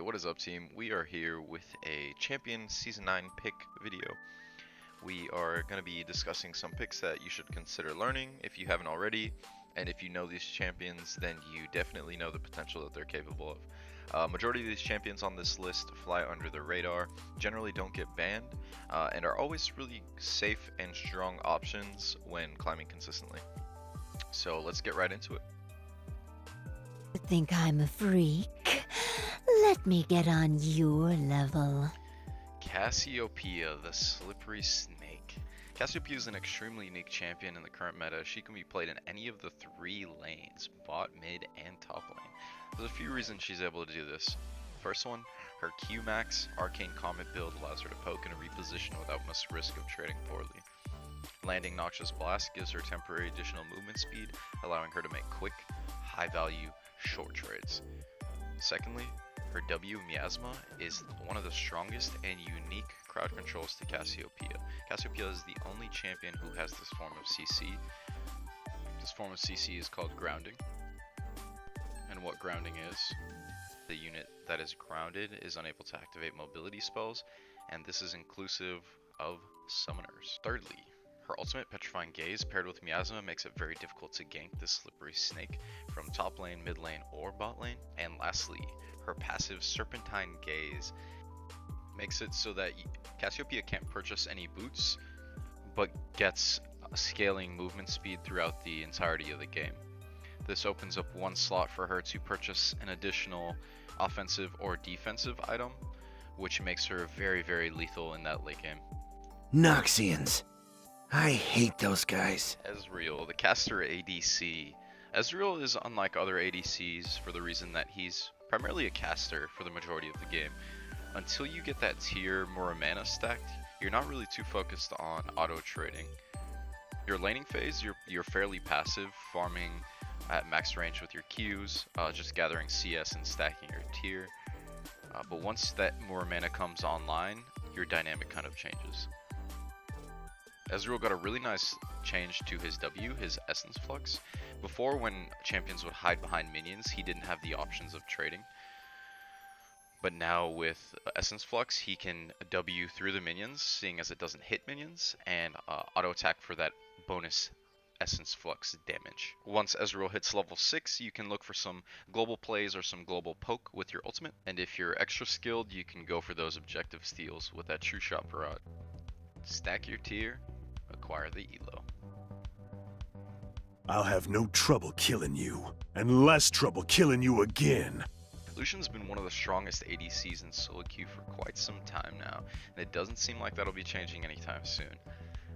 What is up, team? We are here with a Champion Season 9 pick video. We are going to be discussing some picks that you should consider learning if you haven't already, and if you know these champions, then you definitely know the potential that they're capable of. Majority of these champions on this list fly under the radar, generally don't get banned, and are always really safe and strong options when climbing consistently. So let's get right into it. Think I'm a freak? Let me get on your level. Cassiopeia, the Slippery Snake. Cassiopeia is an extremely unique champion in the current meta. She can be played in any of the three lanes, bot, mid, and top lane. There's a few reasons she's able to do this. First one, her Q-Max Arcane Comet build allows her to poke and reposition without much risk of trading poorly. Landing Noxious Blast gives her temporary additional movement speed, allowing her to make quick, high-value, short trades. Secondly, her W Miasma is one of the strongest and unique crowd controls to Cassiopeia. Cassiopeia is the only champion who has this form of CC. This form of CC is called grounding. And what grounding is, the unit that is grounded is unable to activate mobility spells, and this is inclusive of summoners. Thirdly, her ultimate Petrifying Gaze paired with Miasma makes it very difficult to gank this Slippery Snake from top lane, mid lane, or bot lane. And lastly, her passive Serpentine Gaze makes it so that Cassiopeia can't purchase any boots, but gets scaling movement speed throughout the entirety of the game. This opens up one slot for her to purchase an additional offensive or defensive item, which makes her very, very lethal in that late game. Noxians. I hate those guys. Ezreal, the caster ADC. Ezreal is unlike other ADCs for the reason that he's primarily a caster for the majority of the game. Until you get that tier Muramana stacked, you're not really too focused on auto trading. Your laning phase, you're fairly passive, farming at max range with your Qs, just gathering CS and stacking your tier. But once that Muramana comes online, your dynamic kind of changes. Ezreal got a really nice change to his W, his Essence Flux. Before, when champions would hide behind minions, he didn't have the options of trading. But now with Essence Flux, he can W through the minions, seeing as it doesn't hit minions, and auto attack for that bonus Essence Flux damage. Once Ezreal hits level 6, you can look for some global plays or some global poke with your ultimate. And if you're extra skilled, you can go for those objective steals with that True Shot Parade. Stack your tier, acquire the elo. I'll have no trouble killing you, and less trouble killing you again. Lucian's been one of the strongest ADCs in solo queue for quite some time now, and it doesn't seem like that'll be changing anytime soon.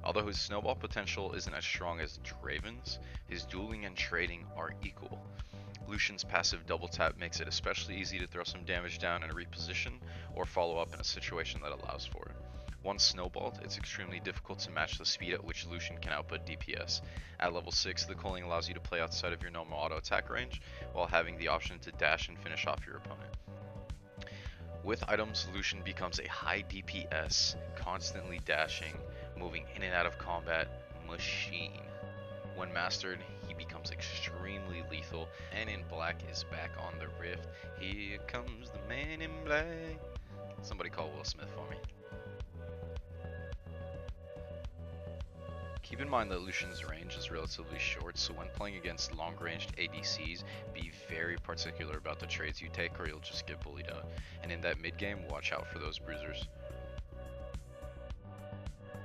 Although his snowball potential isn't as strong as Draven's, his dueling and trading are equal. Lucian's passive double tap makes it especially easy to throw some damage down and reposition, or follow up in a situation that allows for it. Once snowballed, it's extremely difficult to match the speed at which Lucian can output DPS. At level 6, the culling allows you to play outside of your normal auto attack range, while having the option to dash and finish off your opponent. With items, Lucian becomes a high DPS, constantly dashing, moving in and out of combat machine. When mastered, he becomes extremely lethal, and in black is back on the rift. Here comes the man in black. Somebody call Will Smith for me. Keep in mind that Lucian's range is relatively short, so when playing against long-ranged ADCs, be very particular about the trades you take or you'll just get bullied out. And in that mid-game, watch out for those bruisers.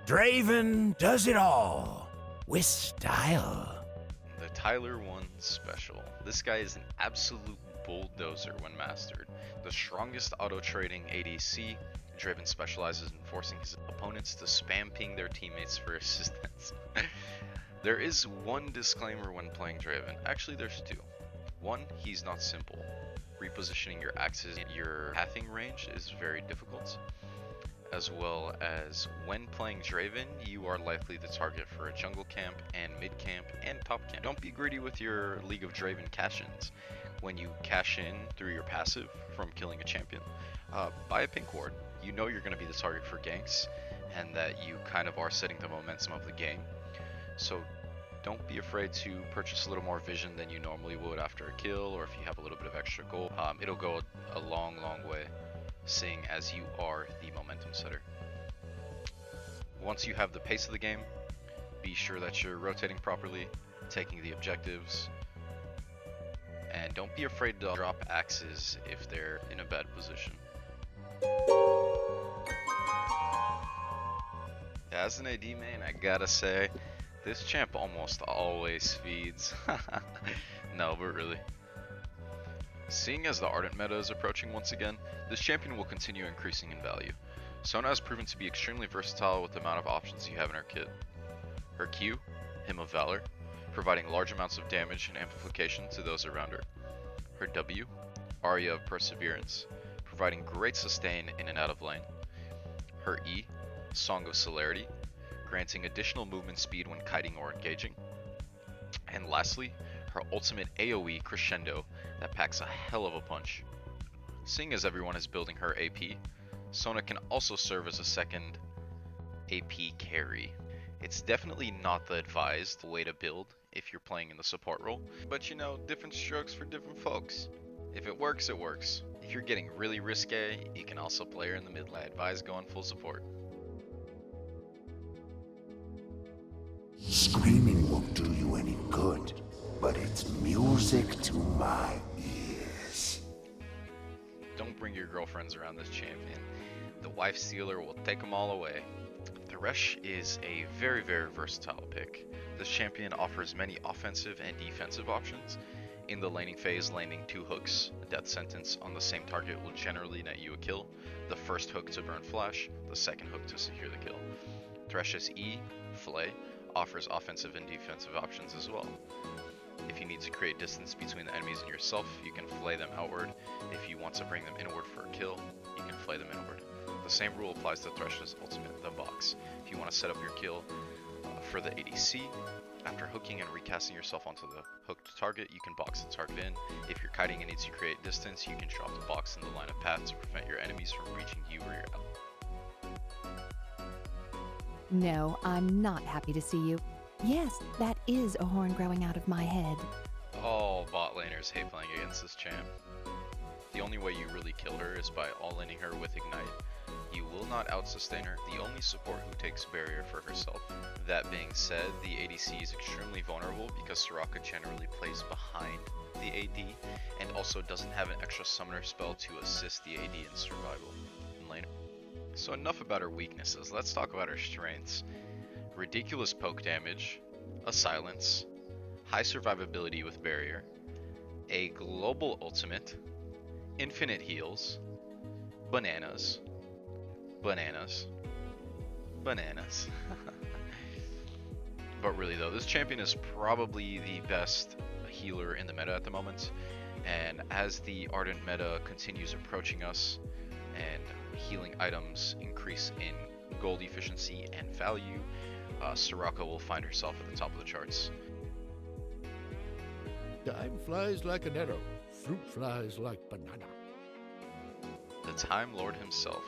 Draven does it all with style. The Tyler 1 special. This guy is an absolute bulldozer when mastered. The strongest auto-trading ADC, Draven specializes in forcing his opponents to spam ping their teammates for assistance. There is one disclaimer when playing Draven. Actually, there's two. One, he's not simple. Repositioning your axes in your pathing range is very difficult. As well as when playing Draven, you are likely the target for a jungle camp and mid camp and top camp. Don't be greedy with your League of Draven cash-ins. When you cash in through your passive from killing a champion, buy a pink ward. You know you're going to be the target for ganks, and that you kind of are setting the momentum of the game. So Don't be afraid to purchase a little more vision than you normally would after a kill, or if you have a little bit of extra gold. It'll go a long way, seeing as you are the momentum setter. Once you have the pace of the game, be sure that you're rotating properly, taking the objectives, and don't be afraid to drop axes if they're in a bad position. As an AD main, I gotta say, this champ almost always feeds. No, but really. Seeing as the Ardent meta is approaching once again, this champion will continue increasing in value. Sona has proven to be extremely versatile with the amount of options you have in her kit. Her Q, Hymn of Valor, providing large amounts of damage and amplification to those around her. Her W, Aria of Perseverance, providing great sustain in and out of lane. Her E, Song of Celerity, granting additional movement speed when kiting or engaging. And lastly, her ultimate AoE Crescendo that packs a hell of a punch. Seeing as everyone is building her AP, Sona can also serve as a second AP carry. It's definitely not the advised way to build if you're playing in the support role, but you know, different strokes for different folks. If it works, it works. If you're getting really risque, you can also play her in the mid lane. I advise going full support. Screaming won't do you any good, but it's music to my ears. Don't bring your girlfriends around this champion. The wife stealer will take them all away. Thresh is a very versatile pick. This champion offers many offensive and defensive options. In the laning phase, landing 2 hooks, a death sentence on the same target will generally net you a kill. The first hook to burn flash, the second hook to secure the kill. Thresh's E, Flay, offers offensive and defensive options as well. If you need to create distance between the enemies and yourself, you can flay them outward. If you want to bring them inward for a kill, you can flay them inward. The same rule applies to Thresh's ultimate, the Box. If you want to set up your kill for the ADC, after hooking and recasting yourself onto the hooked target, you can box the target in. If you're kiting and need to create distance, you can drop the box in the line of path to prevent your enemies from reaching you or your ally. No, I'm not happy to see you. Yes, that is a horn growing out of my head. All bot laners hate playing against this champ. The only way you really kill her is by all-inning her with Ignite. You will not out-sustain her, the only support who takes barrier for herself. That being said, the ADC is extremely vulnerable because Soraka generally plays behind the AD and also doesn't have an extra summoner spell to assist the AD in survival in lane. So enough about her weaknesses, let's talk about her strengths. Ridiculous poke damage, a silence, high survivability with barrier, a global ultimate, infinite heals, bananas, But really though, this champion is probably the best healer in the meta at the moment, and as the Ardent meta continues approaching us and healing items increase in gold efficiency and value, Soraka will find herself at the top of the charts. Time flies like an arrow, fruit flies like banana. The Time Lord himself.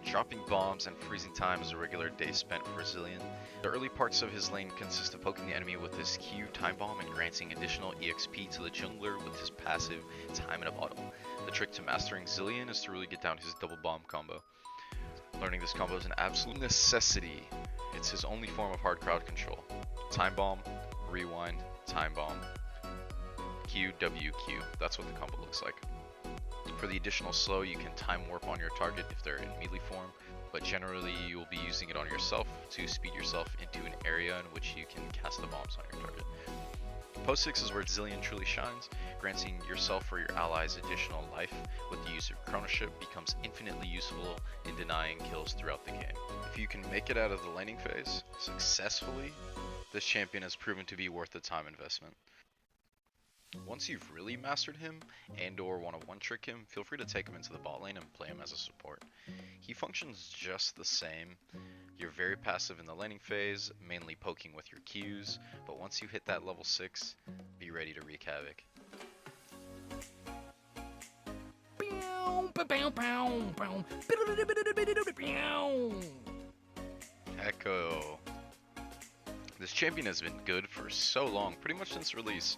Dropping bombs and freezing time is a regular day spent for Zilean. The early parts of his lane consist of poking the enemy with his Q Time Bomb and granting additional EXP to the jungler with his passive Time in a Bottle. The trick to mastering Zilean is to really get down his double bomb combo. Learning this combo is an absolute necessity. It's his only form of hard crowd control. Time Bomb, Rewind, Time Bomb, Q, W, Q. That's what the combo looks like. For the additional slow, you can time warp on your target if they're in melee form, but generally you will be using it on yourself to speed yourself into an area in which you can cast the bombs on your target. Post 6 is where Zilean truly shines, granting yourself or your allies additional life with the use of Chronoship becomes infinitely useful in denying kills throughout the game. If you can make it out of the laning phase successfully, this champion has proven to be worth the time investment. Once you've really mastered him and or want to one-trick him, feel free to take him into the bot lane and play him as a support. He functions just the same. You're very passive in the laning phase, mainly poking with your Qs, but once you hit that level 6, be ready to wreak havoc. Echo. This champion has been good for so long, pretty much since release.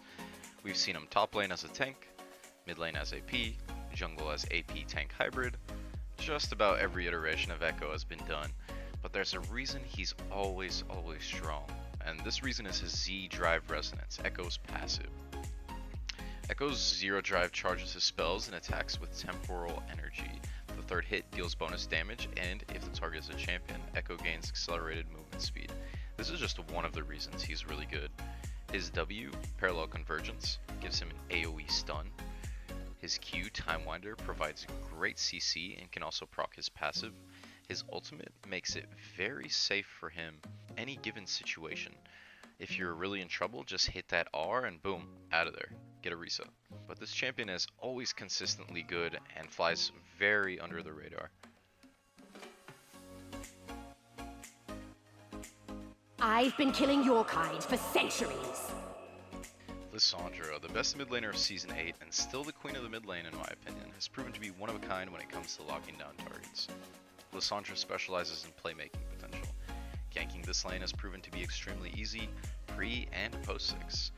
We've seen him top lane as a tank, mid lane as AP, jungle as AP tank hybrid. Just about every iteration of Echo has been done, but there's a reason he's always strong, and this reason is his Z drive resonance, Echo's passive. Echo's zero drive charges his spells and attacks with temporal energy. The third hit deals bonus damage, and if the target is a champion, Echo gains accelerated movement speed. This is just one of the reasons he's really good. His W, Parallel Convergence, gives him an AoE stun. His Q, Time Winder, provides great CC and can also proc his passive. His ultimate makes it very safe for him any given situation. If you're really in trouble, just hit that R and boom, out of there. Get a reset. But this champion is always consistently good and flies very under the radar. I've been killing your kind for centuries. Lissandra, the best mid laner of Season 8 and still the queen of the mid lane in my opinion, has proven to be one of a kind when it comes to locking down targets. Lissandra specializes in playmaking potential. Ganking this lane has proven to be extremely easy pre and post 6.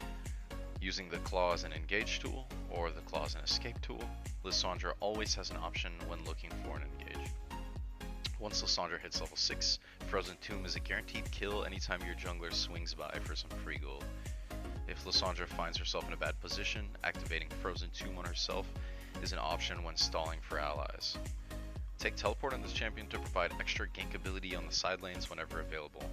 Using the claw as an engage tool or the claw as an escape tool, Lissandra always has an option when looking for an engage. Once Lissandra hits level 6, Frozen Tomb is a guaranteed kill anytime your jungler swings by for some free gold. If Lissandra finds herself in a bad position, activating Frozen Tomb on herself is an option when stalling for allies. Take Teleport on this champion to provide extra gank ability on the side lanes whenever available.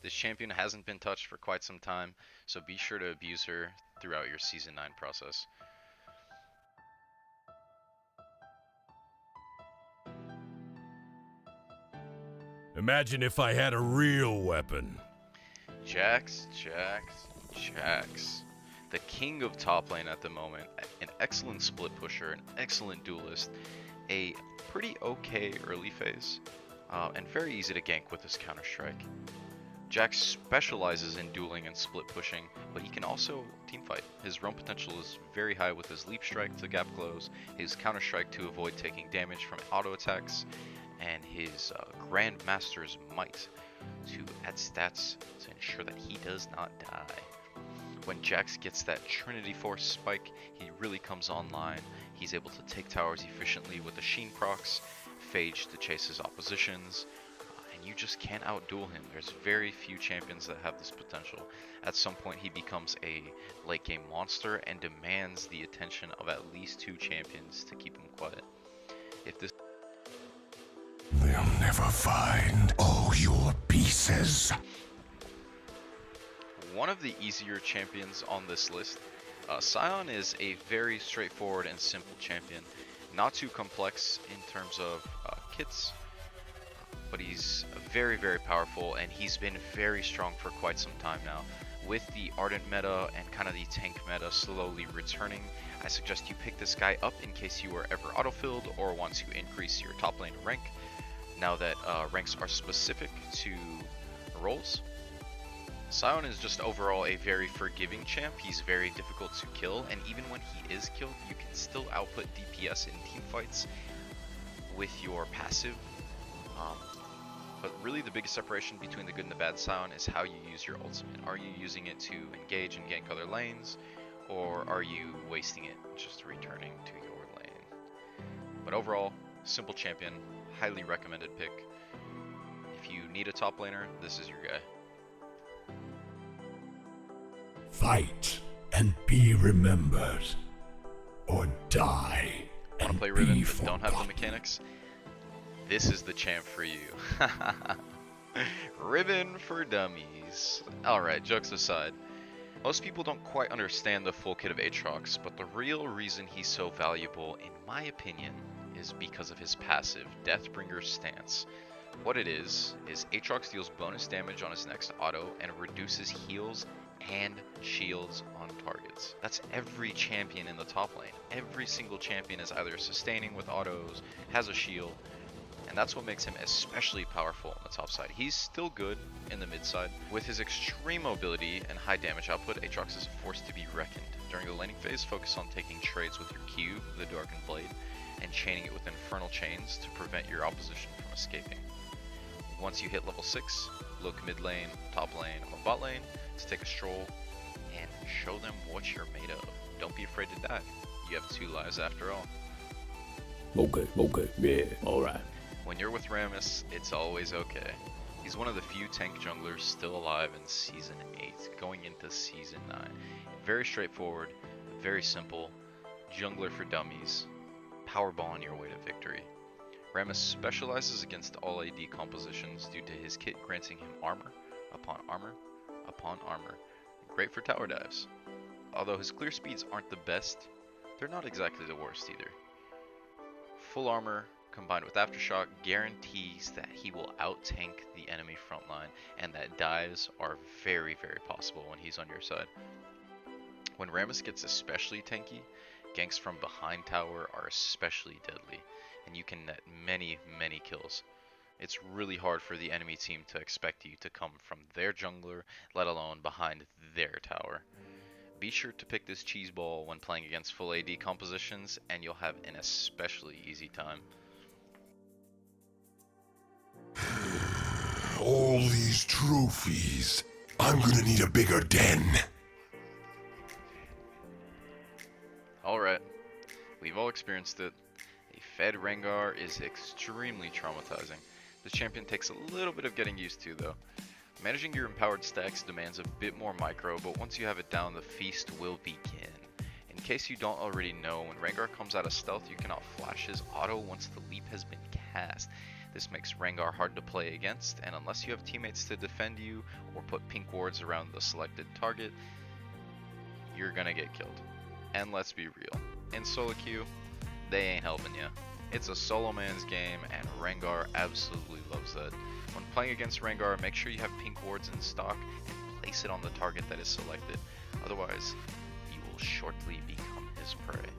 This champion hasn't been touched for quite some time, so be sure to abuse her throughout your Season 9 process. Imagine if I had a real weapon. Jax. The king of top lane at the moment, an excellent split pusher, an excellent duelist, a pretty okay early phase, and very easy to gank with his Counter-Strike. Jax specializes in dueling and split pushing, but he can also teamfight. His roam potential is very high with his Leap Strike to gap close, his Counter-Strike to avoid taking damage from auto attacks, and his Grandmaster's Might to add stats to ensure that he does not die. When Jax gets that Trinity Force spike, he really comes online. He's able to take towers efficiently with the Sheen procs, Phage to chase his oppositions, and you just can't outduel him. There's very few champions that have this potential. At some point he becomes a late game monster and demands the attention of at least 2 champions to keep him quiet. If this They'll never find all your pieces. One of the easier champions on this list, Sion is a very straightforward and simple champion. Not too complex in terms of kits, but he's very powerful and he's been very strong for quite some time now. With the Ardent meta and kind of the tank meta slowly returning, I suggest you pick this guy up in case you are ever autofilled or want to increase your top lane rank. Now that ranks are specific to roles, Sion is just overall a very forgiving champ. He's very difficult to kill, and even when he is killed, you can still output DPS in teamfights with your passive. But really the biggest separation between the good and the bad Sion is how you use your ultimate. Are you using it to engage and gank other lanes, or are you wasting it just returning to your lane? But overall, simple champion, highly recommended pick. If you need a top laner, this is your guy. Fight and be remembered, or die Want to and play be Riven but forgotten. don't have the mechanics? This is the champ for you. Riven for dummies. Alright, jokes aside. Most people don't quite understand the full kit of Aatrox, but the real reason he's so valuable, in my opinion, is because of his passive, Deathbringer's Stance. What it is Aatrox deals bonus damage on his next auto and reduces heals and shields on targets. That's every champion in the top lane. Every single champion is either sustaining with autos, has a shield, and that's what makes him especially powerful on the top side. He's still good in the mid side. With his extreme mobility and high damage output, Aatrox is a force to be reckoned. During the laning phase, focus on taking trades with your Q, the Darkened Blade, and chaining it with Infernal Chains to prevent your opposition from escaping. Once you hit level 6, look mid lane, top lane, or bot lane to take a stroll and show them what you're made of. Don't be afraid to die. You have 2 lives after all. Okay, yeah, alright. When you're with Rammus, it's always okay. He's one of the few tank junglers still alive in Season 8, going into Season 9. Very straightforward, very simple, jungler for dummies, powerball on your way to victory. Rammus specializes against all AD compositions due to his kit granting him armor upon armor upon armor. Great for tower dives. Although his clear speeds aren't the best, they're not exactly the worst either. Full armor combined with Aftershock guarantees that he will out-tank the enemy front line, and that dives are very, very possible when he's on your side. When Rammus gets especially tanky, ganks from behind tower are especially deadly, and you can net many, many kills. It's really hard for the enemy team to expect you to come from their jungler, let alone behind their tower. Be sure to pick this cheese ball when playing against full AD compositions, and you'll have an especially easy time. All these trophies. I'm gonna need a bigger den. Alright, we've all experienced it. A fed Rengar is extremely traumatizing. This champion takes a little bit of getting used to though. Managing your empowered stacks demands a bit more micro, but once you have it down, the feast will begin. In case you don't already know, when Rengar comes out of stealth, you cannot flash his auto once the leap has been cast. This makes Rengar hard to play against, and unless you have teammates to defend you or put pink wards around the selected target, you're gonna get killed. And let's be real, in solo queue, they ain't helping you. It's a solo man's game, and Rengar absolutely loves that. When playing against Rengar, make sure you have pink wards in stock and place it on the target that is selected. Otherwise, you will shortly become his prey.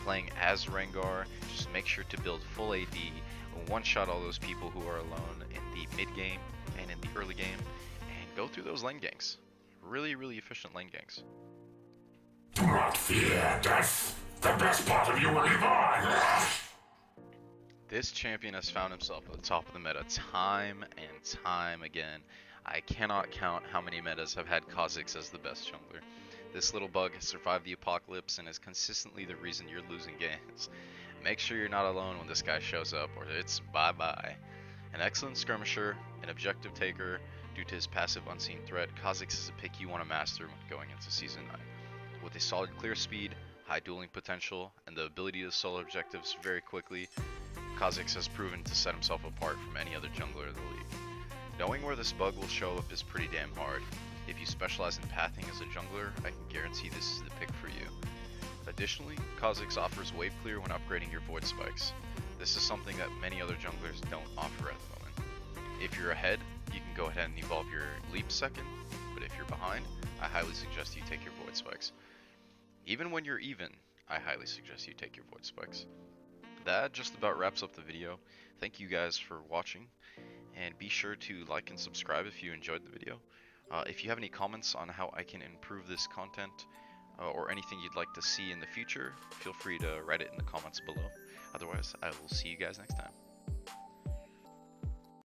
Playing as Rengar, just make sure to build full AD, one-shot all those people who are alone in the mid-game and in the early game, and go through those lane ganks. Really, really efficient lane ganks. Do not fear death. The best part of you will live on. This champion has found himself at the top of the meta time and time again. I cannot count how many metas have had Kha'Zix as the best jungler. This little bug has survived the apocalypse and is consistently the reason you're losing games. Make sure you're not alone when this guy shows up, or it's bye-bye. An excellent skirmisher, an objective taker, due to his passive unseen threat, Kha'Zix is a pick you want to master when going into Season 9. With a solid clear speed, high dueling potential, and the ability to solo objectives very quickly, Kha'Zix has proven to set himself apart from any other jungler in the league. Knowing where this bug will show up is pretty damn hard. If you specialize in pathing as a jungler, I can guarantee this is the pick for you. Additionally, Kha'Zix offers wave clear when upgrading your void spikes. This is something that many other junglers don't offer at the moment. If you're ahead, you can go ahead and evolve your leap second, but if you're behind, I highly suggest you take your void spikes. Even when you're even, I highly suggest you take your void spikes. That just about wraps up the video. Thank you guys for watching, and be sure to like and subscribe if you enjoyed the video. If you have any comments on how I can improve this content, or anything you'd like to see in the future, feel free to write it in the comments below. Otherwise, I will see you guys next time.